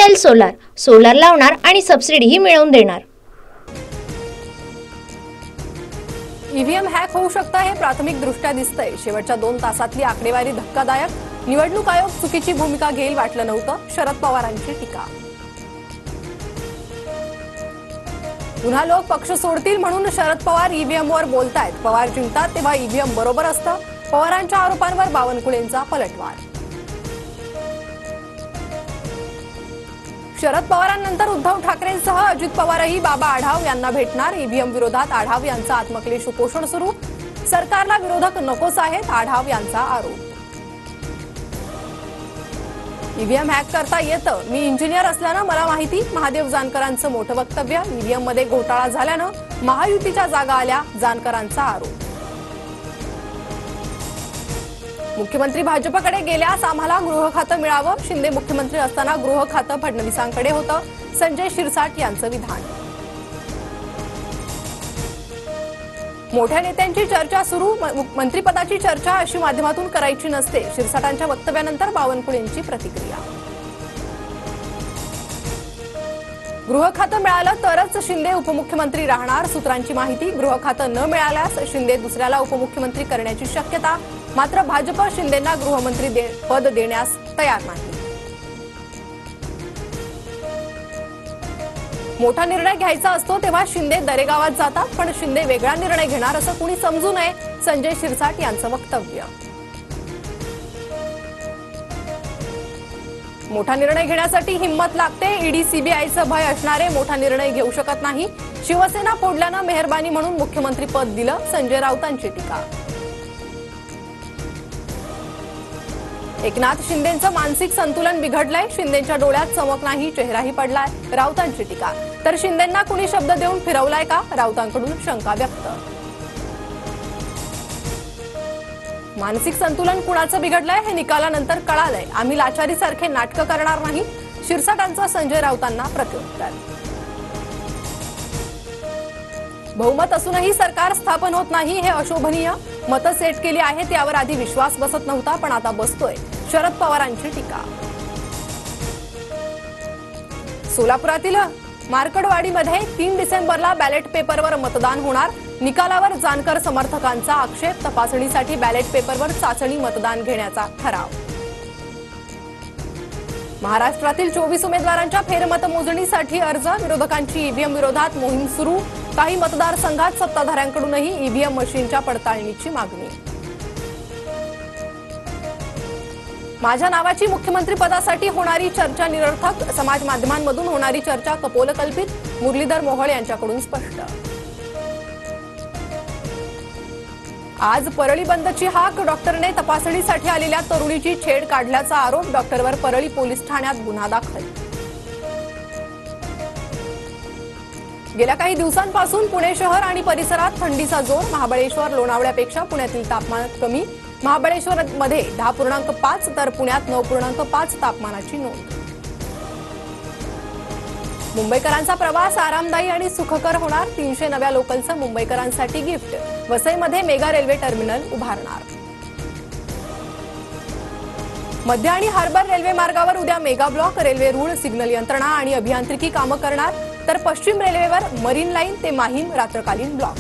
PL solar लावणार आणि सबसिडीही मिळवून देणार। ईव्हीएम हॅक होऊ शकतं हे प्राथमिक दृष्ट्या दिसतंय। शेवटच्या 2 तासातली आकडेवारी धक्कादायक। निवडणूक आयोग चुकीची भूमिका घेईल वाटलं नव्हतं, शरद पवारांची टीका। पुन्हा लोक पक्ष सोडतील म्हणून शरद पवार ईव्हीएमवर बोलतायत। पवार जिंकतात तेव्हा ईव्हीएम बरोबर असतं। पवारांच्या आरोपांवर बावनकुळेंचा पलटवार। शरद पवारांनंतर उद्धव ठाकरेंसह अजित पवारही बाबा आढाव यांना भेटणार। ईव्हीएम विरोधात आढाव यांचा आत्मक्लेश उपोषण सुरू। सरकारला विरोधक नकोच आहेत, आढाव यांचा आरोप। ईव्हीएम हॅक करता येतं, मी इंजिनियर असल्यानं मला माहिती, महादेव जानकरांचं मोठं वक्तव्य। ईव्हीएम मध्ये घोटाळा झाल्यानं महायुतीच्या जागा आल्या, जानकरांचा आरोप। मुख्यमंत्री भाजपकडे गेल्यास आम्हाला गृह खातं मिळावं, शिंदे मुख्यमंत्री असताना गृह खातं फडणवीसांकडे होतं, संजय शिरसाट यांचं विधान। मोठ्या नेत्यांची चर्चा सुरू, मंत्रिपदाची चर्चा अशी माध्यमातून करायची नसते, शिरसाटांच्या वक्तव्यानंतर बावनकुळेंची प्रतिक्रिया। गृह खातं मिळालं तरच शिंदे उपमुख्यमंत्री राहणार, सूत्रांची माहिती। गृह खातं न मिळाल्यास शिंदे दुसऱ्याला उपमुख्यमंत्री करण्याची शक्यता, मात्र भाजप शिंदेंना गृहमंत्री पद देण्यास तयार नाही। मोठा निर्णय घ्यायचा असतो तेव्हा शिंदे दरेगावात जातात, पण शिंदे वेगळा निर्णय घेणार असं कुणी समजू नये, संजय शिरसाट यांचं वक्तव्य। मोठा निर्णय घेण्यासाठी हिंमत लागते, ईडी सीबीआयचं भय असणारे मोठा निर्णय घेऊ शकत नाही, शिवसेना फोडल्यानं मेहरबानी म्हणून मुख्यमंत्री पद दिलं, संजय राऊतांची टीका। एकनाथ शिंदेंचं मानसिक संतुलन बिघडलंय, शिंदेंच्या डोळ्यात चमक नाही, चेहराही पडलाय, राऊतांची टीका। तर शिंदेंना कुणी शब्द देऊन फिरवलाय का, राऊतांकडून शंका व्यक्त। मानसिक संतुलन कुणाचं बिघडलंय हे निकालानंतर कळालंय, आम्ही लाचारीसारखे नाटकं करणार नाही, शिरसाटांचा संजय राऊतांना प्रत्युत्तर। बहुमत असूनही सरकार स्थापन होत नाही हे अशोभनीय, मतं सेट केली आहेत यावर आधी विश्वास बसत नव्हता पण आता बसतोय, शरद पवारांची टीका। सोलापुरातील मार्कडवाडीमध्ये 3 डिसेंबरला बॅलेट पेपरवर मतदान होणार, निकालावर जानकर समर्थकांचा आक्षेप, तपासणीसाठी बॅलेट पेपरवर चाचणी मतदान घेण्याचा ठराव। महाराष्ट्रातील 24 उमेदवारांच्या फेरमतमोजणीसाठी अर्ज, विरोधकांची ईव्हीएम विरोधात मोहीम सुरू, काही मतदारसंघात सत्ताधाऱ्यांकडूनही ईव्हीएम मशीनच्या पडताळणीची मागणी। माझ्या नावाची मुख्यमंत्री पदासाठी होणारी चर्चा निरर्थक, समाज माध्यमांमधून होणारी चर्चा कपोलकल्पित, मुरलीधर मोहोळ यांच्याकडून स्पष्ट। आज परळी बंदची हाक, डॉक्टरने तपासणीसाठी आलेल्या तरुणीची छेड काढल्याचा आरोप, डॉक्टरवर परळी पोलीस ठाण्यात गुन्हा दाखल। गेल्या काही दिवसांपासून पुणे शहर आणि परिसरात थंडीचा जोर, महाबळेश्वर लोणावळ्यापेक्षा पुण्यातील तापमान कमी, महाबळेश्वरमध्ये 10.5 तर पुण्यात 9.5 तापमानाची नोंद। मुंबईकरांचा प्रवास आरामदायी आणि सुखकर होणार, 300 नव्या लोकलचं मुंबईकरांसाठी गिफ्ट, वसईमध्ये मेगा रेल्वे टर्मिनल उभारणार। मध्य आणि हार्बर रेल्वे मार्गावर उद्या मेगा ब्लॉक, रेल्वे रूळ, सिग्नल यंत्रणा आणि अभियांत्रिकी कामं करणार, तर पश्चिम रेल्वेवर मरीन लाईन ते माहीम रात्रकालीन ब्लॉक।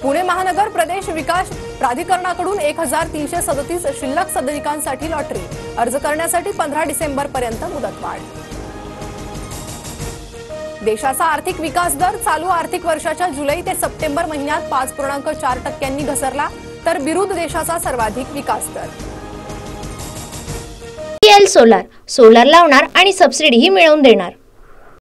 पुणे महानगर प्रदेश विकास प्राधिकरणाकडून 1337 शिल्लक सदनिकांसाठी लॉटरी, अर्ज करण्यासाठी 15 डिसेंबरपर्यंत मुदतवाढ। देशाचा आर्थिक विकास दर चालू आर्थिक वर्षाच्या जुलै ते सप्टेंबर महिन्यात 5.4% घसरला, तर बिरुद देशाचा सर्वाधिक विकास दर। PL सोलार लावणार आणि सबसिडीही मिळवून देणार।